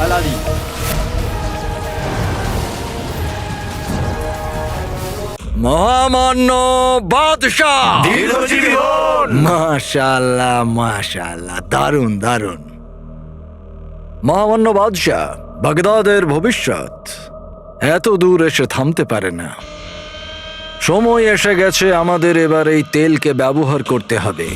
আলাদি। মহামান্য বাদশাহ, দীর্ঘজীবী হন। মাশাআল্লাহ মাশাআল্লাহ, দারুণ দারুণ। মহামান্য বাদশাহ, বাগদাদের ভবিষ্যৎ এত দূর এসে থামতে পারে না। সময় এসে গেছে, আমাদের এবার এই তেলকে ব্যবহার করতে হবে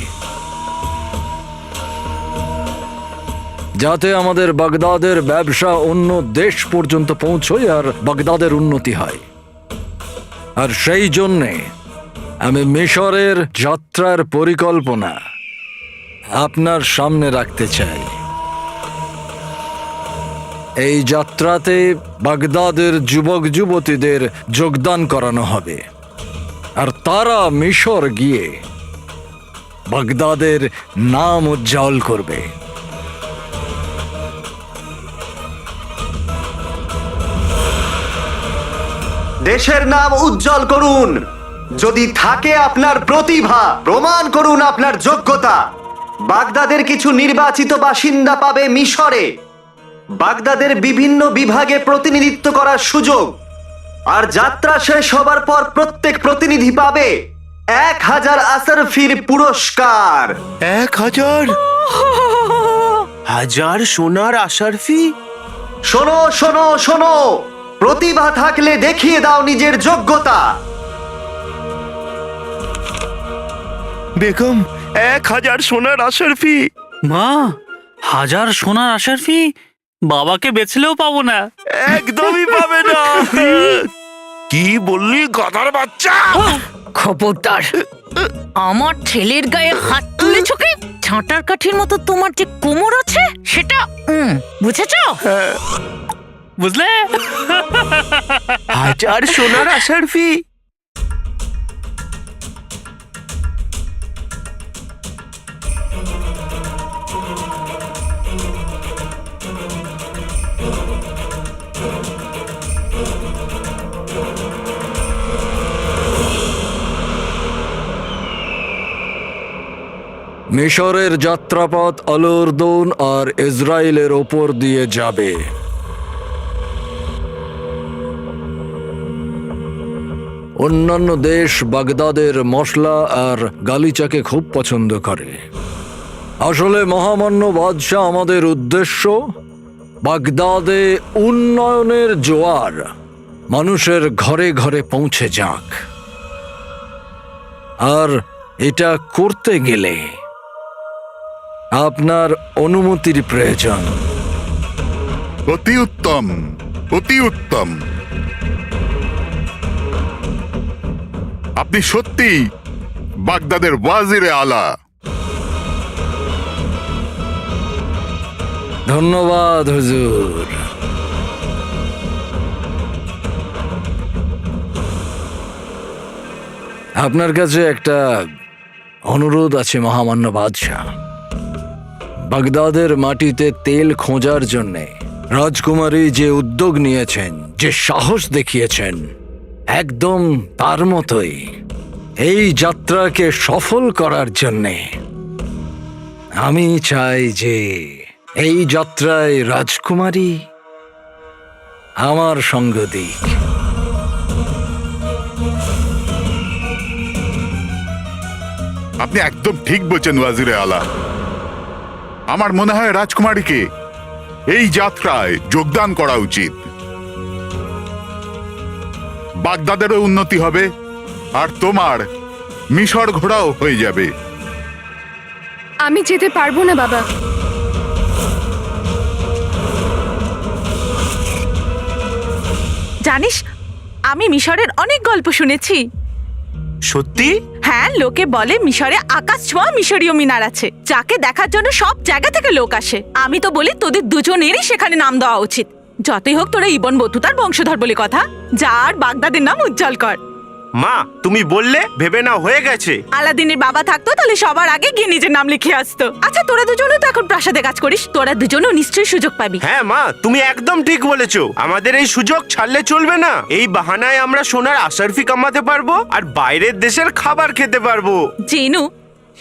যাতে আমাদের বাগদাদের ব্যবসা অন্য দেশ পর্যন্ত পৌঁছয় আর বাগদাদের উন্নতি হয়। আর সেই জন্যে আমি মিশরের যাত্রার পরিকল্পনা আপনার সামনে রাখতে চাই। এই যাত্রাতে বাগদাদের যুবক যুবতীদের যোগদান করানো হবে আর তারা মিশর গিয়ে বাগদাদের নাম উজ্জ্বল করবে। দেশের নাম উজ্জ্বল করুন। যদি থাকে আপনার প্রতিভা, প্রমাণ করুন আপনার যোগ্যতা। বাগদাদের কিছু নির্বাচিত বাসিন্দা পাবে মিশরে বাগদাদের বিভিন্ন বিভাগে প্রতিনিধিত্ব করার সুযোগ। আর যাত্রা শেষ হবার পর প্রত্যেক প্রতিনিধি পাবে 1000 আসরফির পুরস্কার। 1000 হাজার সোনার আশারফি? শোনো শোনো শোনো, প্রতিভা থাকলে দেখিয়ে দাও নিজের যোগ্যতা। বেগম, 1000 সোনার আশারফি। মা, 1000 সোনার আশারফি বাবাকে বেচলেও পাবো না। একদমই পাবে না। কি বললি গাধার বাচ্চা? খবরদার, আমার ছেলের গায়ে হাত তুলেছ কি? ছাঁটার কাঠির মতো তোমার যে কোমর আছে সেটা বুঝেছো? বুঝলে? 1000 সোনার আশারফি? মিশরের যাত্রাপথ আল-উরদুন আর ইসরায়েলের ওপর দিয়ে যাবে। অন্যান্য দেশ বাগদাদের মশলা আর গালিচাকে খুব পছন্দ করে। আসলে মহামান্য বাদশাহ, আমাদের উদ্দেশ্য বাগদাদে উন্নয়নের জোয়ার মানুষের ঘরে ঘরে পৌঁছে যাক। আর এটা করতে গেলে আপনার অনুমতির প্রয়োজন। অতি উত্তম, অতি উত্তম। আপনি সত্যি বাগদাদের ওয়াজিরে আলা। ধন্যবাদ হুজুর। আপনার কাছে একটা অনুরোধ আছে মহামান্য বাদশাহ। বাগদাদের মাটিতে তেল খোঁজার জন্যে রাজকুমারী যে উদ্যোগ নিয়েছেন, যে সাহস দেখিয়েছেন, একদম তার মতোই এই যাত্রাকে সফল করার জন্যে আমি চাই যে এই যাত্রায় রাজকুমারী আমার সঙ্গ দিক। আপনি একদম ঠিক বলছেন ওয়াজিরে আলা। আমার মনে হয় রাজকুমারীকে এই যাত্রায় যোগদান করা উচিত। বাগদাদেরও উন্নতি হবে আর তোমার মিশর ঘোরাও হয়ে যাবে। আমি যেতে পারবো না বাবা। জানিস, আমি মিশরের অনেক গল্প শুনেছি। সত্যি? হ্যাঁ, লোকে বলে মিশরে আকাশ ছোঁয়া মিশরীয় মিনার আছে, যাকে দেখার জন্য সব জায়গা থেকে লোক আসে। আমি তো বলি তোদের দুজনেরই সেখানে নাম দেওয়া উচিত। যতই হোক তোরা ইবন বতুতার বংশধর বলে কথা, যার বাগদাদের নাম উজ্জ্বল কর। মা, তুমি বললে ভেবে না হয়ে গেছে। আলাদিনের বাবা থাকতো তাহলে সবার আগে গিয়ে নিজের নাম লিখে আসতো। আচ্ছা, তোরা দুজনে তো এখন প্রাসাদে কাজ করিস, তোরা দুজনেও নিশ্চয়ই সুযোগ পাবি। হ্যাঁ মা, তুমি একদম ঠিক বলেছো। আমাদের এই সুযোগ ছাড়লে চলবে না। এই বাহানায় আমরা সোনার আশারফি কামাতে পারবো আর বাইরের দেশের খাবার খেতে পারবো। জিনু,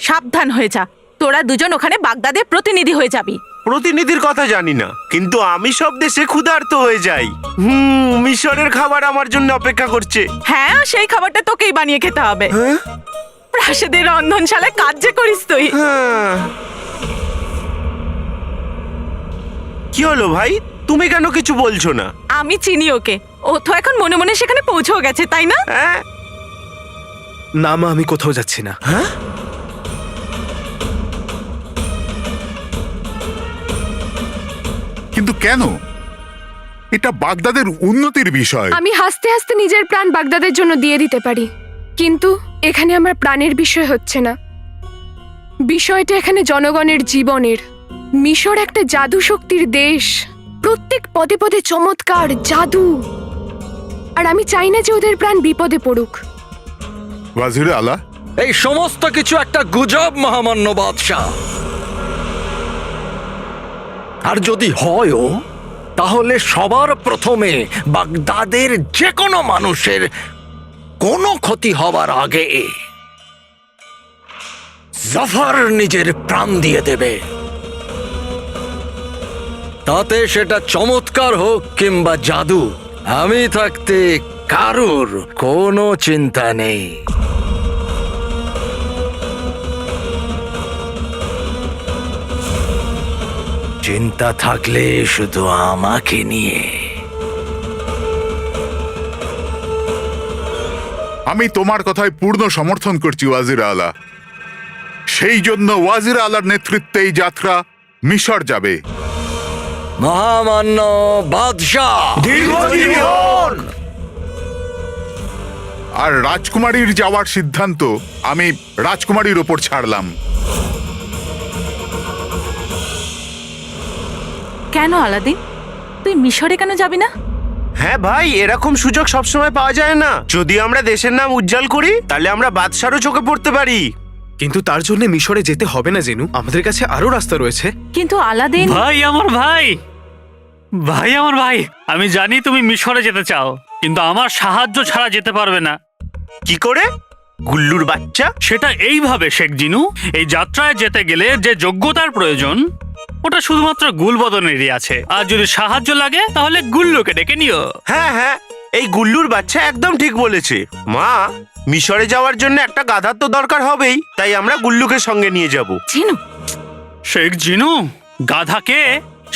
সাবধান হয়ে যা। তোরা দুজন ওখানে বাগদাদের প্রতিনিধি হয়ে যাবি। প্রতিনিধির কথা জানি না, কিন্তু আমি সব দেশে ক্ষুধার্ত হয়ে যাই। মিশরের খাবার আমার জন্য অপেক্ষা করছে। হ্যাঁ, সেই খাবারটা তোকেই বানিয়ে খেতে হবে। হ্যাঁ? প্রাসাদের রন্ধনশালায় কাজ যে করিস তুই। হ্যাঁ। কি হলো ভাই, তুমি কেন কিছু বলছো না? আমি চিনি ওকে, ও তো এখন মনে মনে সেখানে পৌঁছেও গেছে, তাই না? হ্যাঁ? না মা, আমি কোথাও যাচ্ছি না। হ্যাঁ? কিন্তু কেন? এটা বাগদাদের উন্নতির বিষয়। আমি হাসতে হাসতে নিজের প্রাণ বাগদাদের জন্য দিয়ে দিতে পারি, কিন্তু এখানে আমার প্রাণের বিষয় হচ্ছে না। বিষয়টা এখানে জনগণের জীবনের। মিশর একটা জাদু শক্তির দেশ, প্রত্যেক পদে পদে চমৎকার জাদু, আর আমি চাই না যে ওদের প্রাণ বিপদে পড়ুক। ওয়াজিরে আলা, এই সমস্ত কিছু একটা গুজব মহামান্য বাদশাহ। আর যদি হয়ও, তাহলে সবার প্রথমে বাগদাদের যে কোনো মানুষের কোনো ক্ষতি হবার আগে জাফর নিজের প্রাণ দিয়ে দেবে। তাতে সেটা চমৎকার হোক কিংবা জাদু, আমি থাকতে কারুর কোনো চিন্তা নেই। চিন্তা থাকলে শুধু আমাকে নিয়ে। আমি তোমার কথায় পূর্ণ সমর্থন করছি ওয়াজিরে আলা। সেই জন্য ওয়াজিরে আলার নেতৃত্বে এই যাত্রা মিশর যাবে। মহামান্য বাদশাহ, আর রাজকুমারীর যাওয়ার সিদ্ধান্ত আমি রাজকুমারীর ওপর ছাড়লাম। কেন আলাদিন, তুই মিশরে কেন যাবি না? হ্যাঁ ভাই, এরকম সুযোগ সবসময় পাওয়া যায় না। যদি আমরা দেশের নাম উজ্জ্বল করি, তাহলে আমরা বাদশারও চোখে পড়তে পারি। কিন্তু তার জন্য মিশরে যেতে হবে না জেনু, আমাদের কাছে আরো রাস্তা রয়েছে। কিন্তু আলাদিন, ভাই আমার ভাই, ভাই আমার ভাই, আমি জানি তুমি মিশরে যেতে চাও, কিন্তু আমার সাহায্য ছাড়া যেতে পারবে না। কি করে? গুল্লুর বাচ্চা? সেটা এইভাবে শেখ জিনু, এই যাত্রায় যেতে গেলে যে যোগ্যতার প্রয়োজন ওটা শুধুমাত্র গুলবদনেরই আছে। আর যদি সাহায্য লাগে তাহলে গুল্লুকে ডেকে নিও। হ্যাঁ হ্যাঁ, এই গুল্লুর বাচ্চা একদম ঠিক বলেছে। মা, মিশরে যাওয়ার জন্য একটা গাধার তো দরকার হবেই, তাই আমরা গুল্লুকে সঙ্গে নিয়ে যাব। চিনু, শেখ জিনু, গাধাকে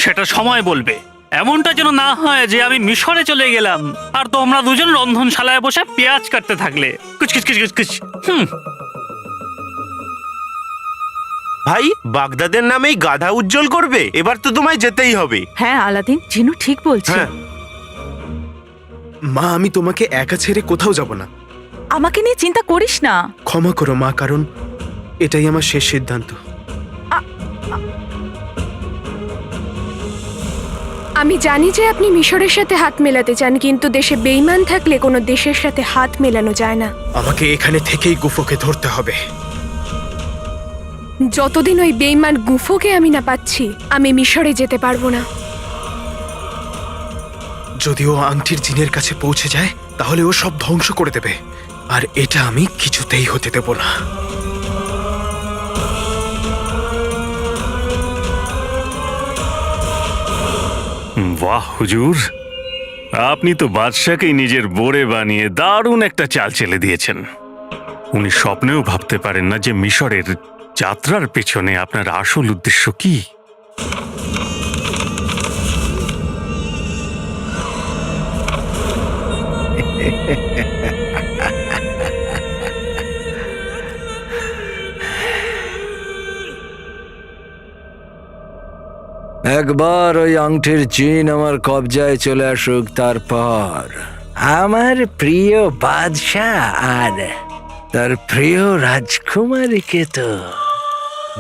সেটা সময় বলবে। এমনটা যেন না হয় যে আমি মিশরে চলে গেলাম আর তোমরা দুজন রন্ধনশালায় বসে পেঁয়াজ কাটতে থাকলে। কুচকিচ কুচকিচ কুচ। ভাই, বাগদাদের নামেই গাধা উজ্জ্বল করবে? এবার তো তোমায় যেতেই হবে। হ্যাঁ আলাদিন, চিনু ঠিক বলছে। হ্যাঁ। মা, আমি তোমাকে একা ছেড়ে কোথাও যাব না। আমাকে নিয়ে চিন্তা করিস না। ক্ষমা করো মা, কারণ এটাই আমার শেষ সিদ্ধান্ত। আমি জানি যে আপনি মিশরের সাথে হাত মেলাতে চান, কিন্তু দেশে বেঈমান থাকলে কোনো দেশের সাথে হাত মেলানো যায় না। আমাকে এখানে থেকেই গুফোকে ধরতে হবে। যতদিন ওই বেঈমান গুফোকে আমি না পাচ্ছি, আমি মিশরে যেতে পারবো না। যদি ও আংটির জিনের কাছে পৌঁছে যায়, তাহলে ও সব ধ্বংস করে দেবে, আর এটা আমি কিছুতেই হতে দেব না। বাহ হুজুর, আপনি তো বাদশাকেই নিজের বোরে বানিয়ে দারুণ একটা চাল চেলে দিয়েছেন। উনি স্বপ্নেও ভাবতে পারেন না যে মিশরের যাত্রার পেছনে আপনার আসল উদ্দেশ্য কি। একবার ওই আংটির চিন আমার কবজায় চলে আসুক, তারপর আমার প্রিয় বাদশাহ আর তার প্রিয় রাজকুমারীকে তো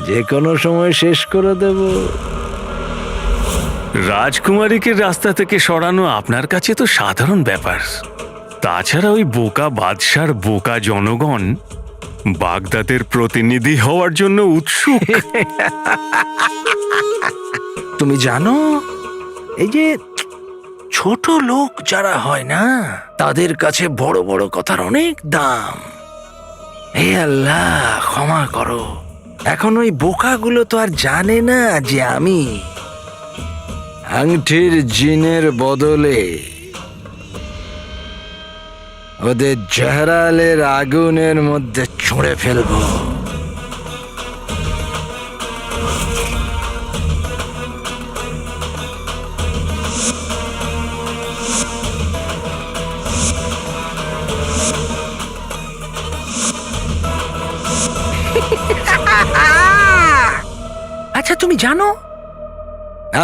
যে কোনো সময় শেষ করে দেব। রাজকুমারীকে রাস্তা থেকে সরানো আপনার কাছে তো সাধারণ ব্যাপার। তাছাড়া ওই বোকা বাদশার বোকা জনগণ বাগদাদের প্রতিনিধি হওয়ার জন্য উৎসুক। তুমি জানো, এই যে ছোট লোক যারা হয় না, তাদের কাছে বড় বড় কথার অনেক দাম। হে আল্লাহ, ক্ষমা করো। এখন ওই বোকাগুলো তো আর জানে না যে আমি আংটির জিনের বদলে ওদের জাহরালের আগুনের মধ্যে ছুঁড়ে ফেলবো। আচ্ছা তুমি জানো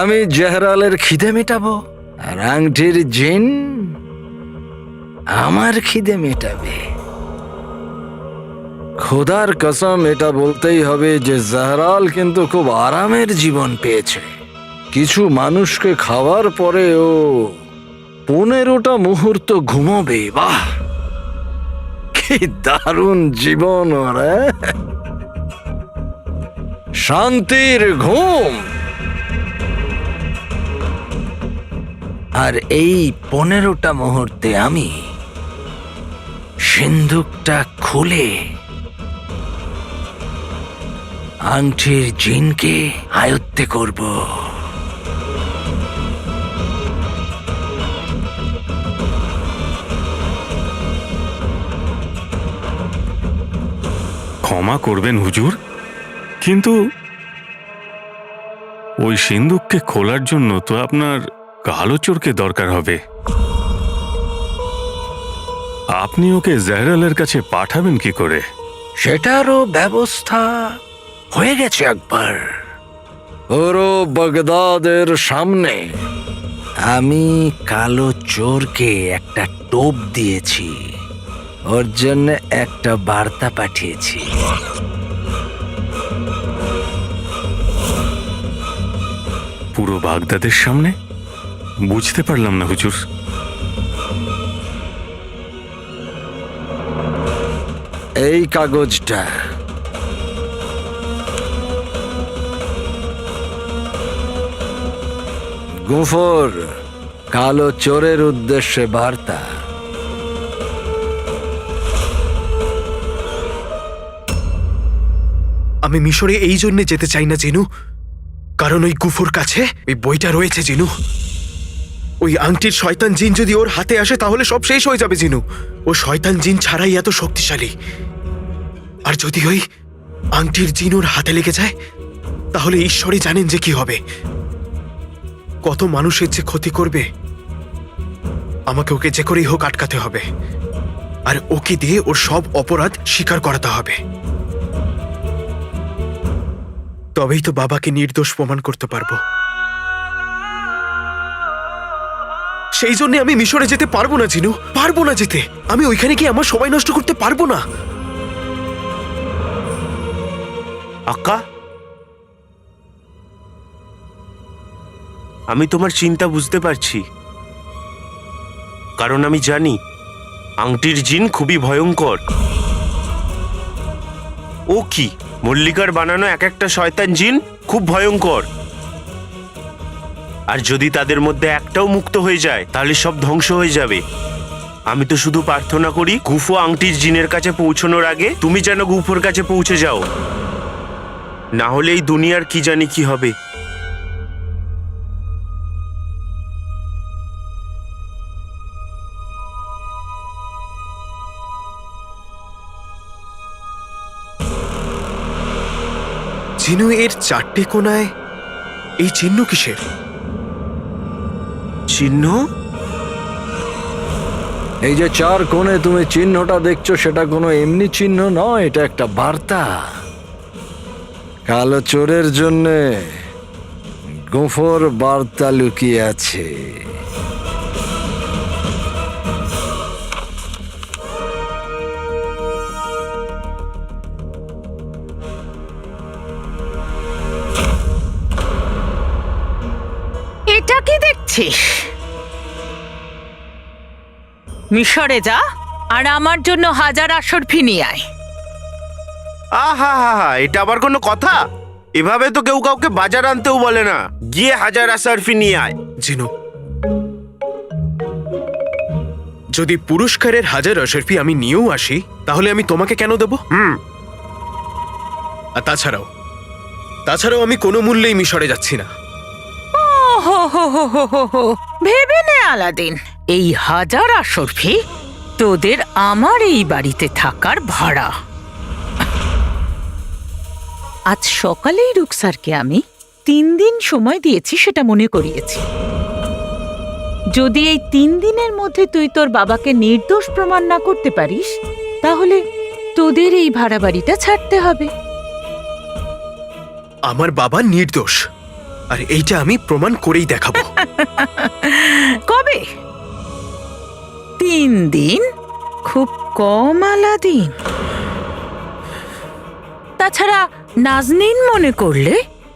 আমি জাহরালের খিদে মেটাবো, আর আংটির জিন আমার খিদে মেটাবে। খোদার কসম, এটা বলতেই হবে যে জাহরাল কিন্তু খুব আরামের জীবন পেয়েছে। কিছু মানুষকে খাওয়ার পরে ও 15টা মুহূর্ত ঘুমোবে। বাহ, কি দারুণ জীবন ওর! শান্তির ঘুম। আর এই 15টা মুহূর্তে আমি সিন্ধুকটা খুলে আংটির জিনকে আয়ত্তে করব। ক্ষমা করবেন হুজুর, কিন্তু ওই সিন্দুককে খোলার জন্য তো আপনার কালো চোরকে দরকার হবে। আপনি ওকে জাহরালের কাছে পাঠাবেন কি করে? সেটারও ব্যবস্থা হয়ে গেছে একবার। পুরো বাগদাদের সামনে আমি কালো চোরকে একটা টোপ দিয়েছি, ওর জন্য একটা বার্তা পাঠিয়েছি। পুরো বাগদাদের সামনে? বুঝতে পারলাম না হুজুর। এই কাগজটা গুফর কালো চোরের উদ্দেশ্যে বার্তা। আমি মিশরে এই জন্য যেতে চাই না জিনু, কারণ ওই গুফোর কাছে ওই বইটা রয়েছে জিনু। ওই আংটির শয়তান জিন যদি ওর হাতে আসে তাহলে সব শেষ হয়ে যাবে জিনু। ও শয়তান জিন ছাড়াই এত শক্তিশালী। আর যদি ওই আংটির জিন ওর হাতে লেগে যায় তাহলে ঈশ্বরই জানেন যে কি হবে, কত মানুষের যে ক্ষতি করবে। আমাকে ওকে যে করেই হোক আটকাতে হবে, আর ওকে দিয়ে ওর সব অপরাধ স্বীকার করাতে হবে। তবেই তো বাবাকে নির্দোষ প্রমাণ করতে পারবো। সেই জন্য আমি মিশরে যেতে পারবো না জিনু, পারবো না যেতে। আমি ওইখানে গিয়ে আমার সময় নষ্ট করতে পারবো না। আক্কা, আমি তোমার চিন্তা বুঝতে পারছি, কারণ আমি জানি আংটির জিন খুবই ভয়ঙ্কর। ও কি, মল্লিকার বানানো এক একটা শয়তান জিন খুব ভয়ঙ্কর। আর যদি তাদের মধ্যে একটাও মুক্ত হয়ে যায় তাহলে সব ধ্বংস হয়ে যাবে। আমি তো শুধু প্রার্থনা করি গুফো আংটির জিনের কাছে পৌঁছানোর আগে তুমি যেন গুফোর কাছে পৌঁছে যাও, না হলে এই দুনিয়ার কি জানি কি হবে। জিনু, এর 4টে কোণায় এই চিহ্ন কিসের? চিহ্ন? এই যে 4 কোণে তুমি চিহ্নটা দেখছো, সেটা কোনো এমনি চিহ্ন নয়, এটা একটা বার্তা। কালো চোরের জন্য গুফর বার্তা লুকিয়ে আছে। এটা কি দেখছিস? মিশরে যা আর আমার জন্য 1000 আশরফি নিয়ে আয়। আহা হা হা, এটা আবার কোনো কথা? এভাবে তো কেউ কাউকে বাজার আনতেও বলে না। গিয়ে 1000 আশরফি নিয়ে আয়। জিনু, যদি পুরস্কারের 1000 আশরফি আমি নিয়েও আসি তাহলে আমি তোমাকে কেন দেব? আর তাছাড়াও আমি কোনো মূল্যেই মিশরে যাচ্ছি না। হো ভেবে নে আলাদিন, এই 1000 আসরফি তোদের আমার এই বাড়িতে থাকার ভাড়া। আজ সকালেই রুকসারকে আমি 3 দিন সময় দিয়েছি, সেটা মনে করিয়েছি। যদি এই 3 দিনের মধ্যে তুই তোর বাবাকে নির্দোষ প্রমাণ না করতে পারিস, তাহলে তোদের এই ভাড়া বাড়িটা ছাড়তে হবে। আমার বাবা নির্দোষ, আর এইটা আমি প্রমাণ করেই দেখাবো। কবে? 3 দিন খুব কম আলাদিন। তাছাড়া নাজনীন মনে করলে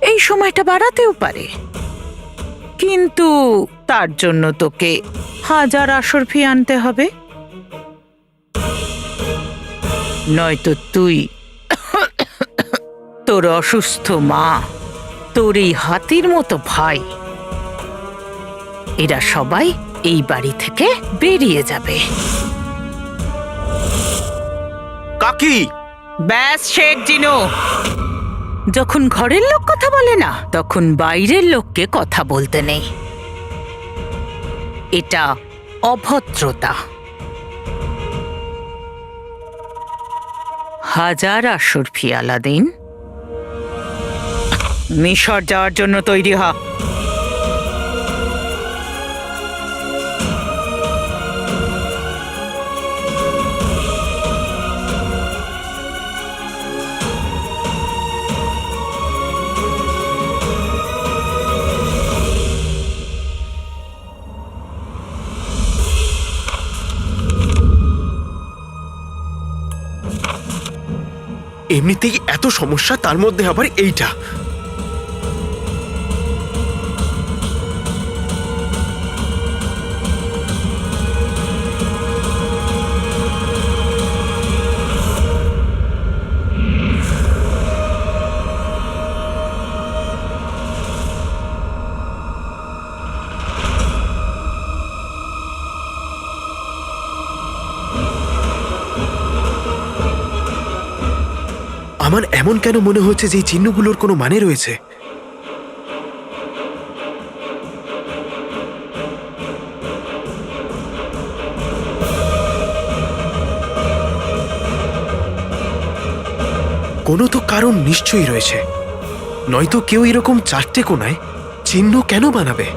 এই সময়টা বাড়াতেও পারে, কিন্তু তার জন্য তোকে 1000 আসরফি আনতে হবে, নয়তো তুই, তোর অসুস্থ মা, তোর এই হাতির মতো ভাই, এরা সবাই এই বাড়ি থেকে বেরিয়ে যাবে। কাকি, ব্যাস শেখ জিনু, যখন ঘরের লোক কথা বলে না, তখন বাইরের লোককে কথা বলতে নেই। এটা অভদ্রতা। 1000 আসরফি আলাদিন, মিশর যাওয়ার জন্য তৈরি হ। এমনিতেই এত সমস্যা, তার মধ্যে আবার এইটা। আমার এমন কেন মনে হচ্ছে যে এই চিহ্নগুলোর কোনো মানে রয়েছে? কোনো তো কারণ নিশ্চয়ই রয়েছে, নয়তো কেউ এরকম 4টে কোণায় চিহ্ন কেন বানাবে?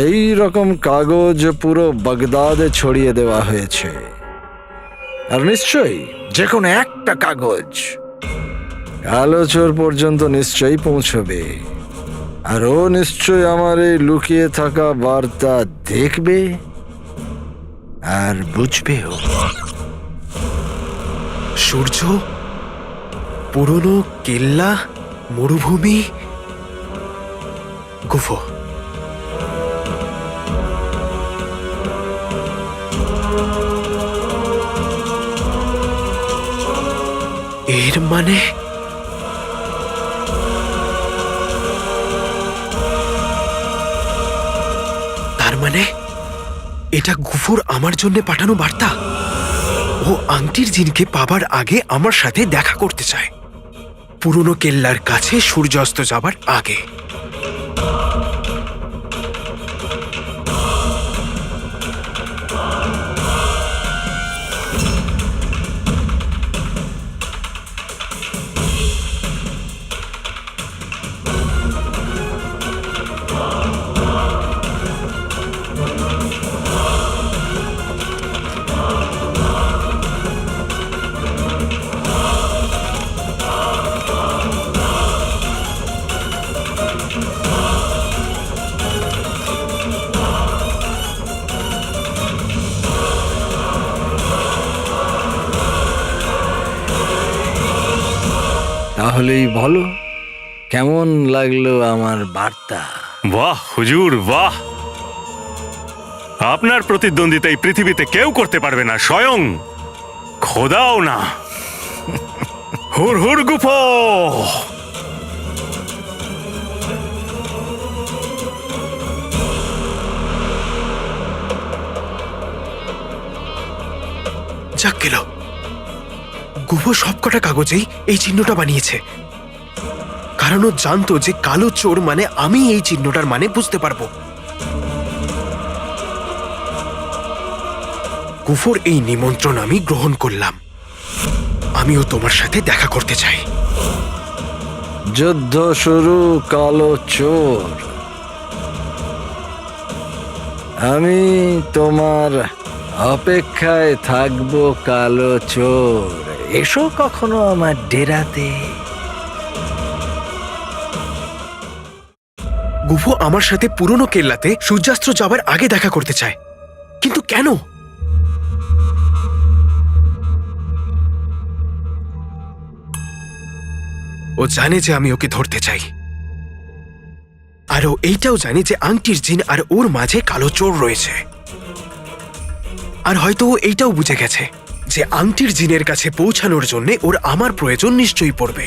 এই রকম কাগজ পুরো বাগদাদে ছড়িয়ে দেওয়া হয়েছে, আর নিশ্চয়ই যে কোনো একটা কাগজ কালো চোর পর্যন্ত নিশ্চয়ই পৌঁছবে, আর ও নিশ্চয়ই আমার এই লুকিয়ে থাকা বার্তা দেখবে আর বুঝবেও। সূর্য, পুরনো কেল্লা, মরুভূমি, গুফো। এর মানে তার মানে এটা গুফুর আমার জন্য পাঠানো বার্তা। ও আংটির জিনকে পাবার আগে আমার সাথে দেখা করতে চায়, পুরনো কেল্লার কাছে সূর্যাস্ত যাবার আগে। তাহলেই বলো, কেমন লাগলো আমার বার্তা? বাহ হুজুর বাহ, আপনার প্রতিদ্বন্দ্বিতা এই পৃথিবীতে কেউ করতে পারবে না, স্বয়ং খোদাও না। হুর হুর গুফো। যাক গেল, গুফো সবকটা কাগজেই এই চিহ্নটা বানিয়েছে, কারণ ও জানতো যে কালো চোর মানে আমি এই চিহ্নটার মানে বুঝতে পারবো। গুফোর এই নিমন্ত্রণ আমি গ্রহণ করলাম। আমিও তোমার সাথে দেখা করতে চাই। যুদ্ধ শুরু, কালো চোর। আমি তোমার অপেক্ষায় থাকবো, কালো চোর। এসো কখনো আমার ডেরাতে। গুফো আমার সাথে পুরনো কেল্লাতে সূর্যাস্ত যাবার আগে দেখা করতে চায়, কিন্তু কেন? ও জানে যে আমি ওকে ধরতে চাই, আর ও এইটাও জানে যে আংটির জিন আর ওর মাঝে কালো চোর রয়েছে। আর হয়তো ও এইটাও বুঝে গেছে যে আংটির জিনের কাছে পৌঁছানোর জন্য ওর আমার প্রয়োজন নিশ্চয়ই পড়বে।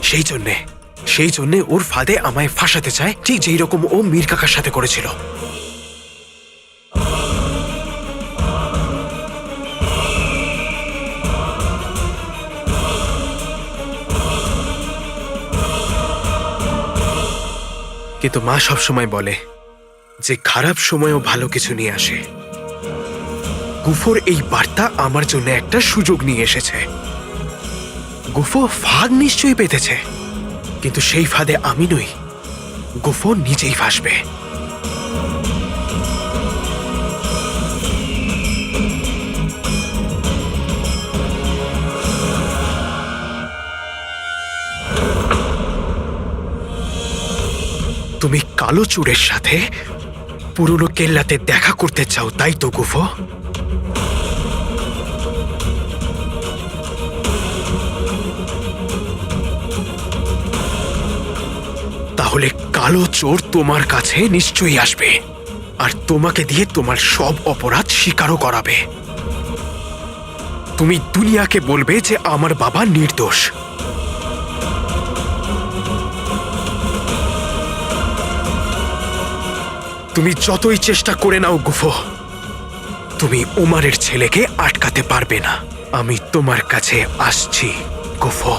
সেই জন্যে ওর ফাঁদে আমায় ফাঁসাতে চায়, ঠিক যেই রকম ও মীর কাকার সাথে করেছিল। কিন্তু মা সবসময় বলে যে খারাপ সময়ও ভালো কিছু নিয়ে আসে। গুফোর এই বার্তা আমার জন্য একটা সুযোগ নিয়ে এসেছে। গুফো ফাঁদ নিশ্চয়ই পেতেছে, কিন্তু সেই ফাঁদে আমি নই, গুফো নিজেই ফাঁসবে। তুমি কালো চোরের সাথে পুরনো কেল্লাতে দেখা করতে চাও, তাই তো গুফো? তাহলে কালো চোর তোমার কাছে নিশ্চয়ই আসবে, আর তোমাকে দিয়ে তোমার সব অপরাধ স্বীকারও করাবে। তুমি দুনিয়াকে বলবে যে আমার বাবা নির্দোষ। তুমি যতই চেষ্টা করে নাও গুফো, তুমি উমারের ছেলেকে আটকাতে পারবে না। আমি তোমার কাছে আসছি গুফো।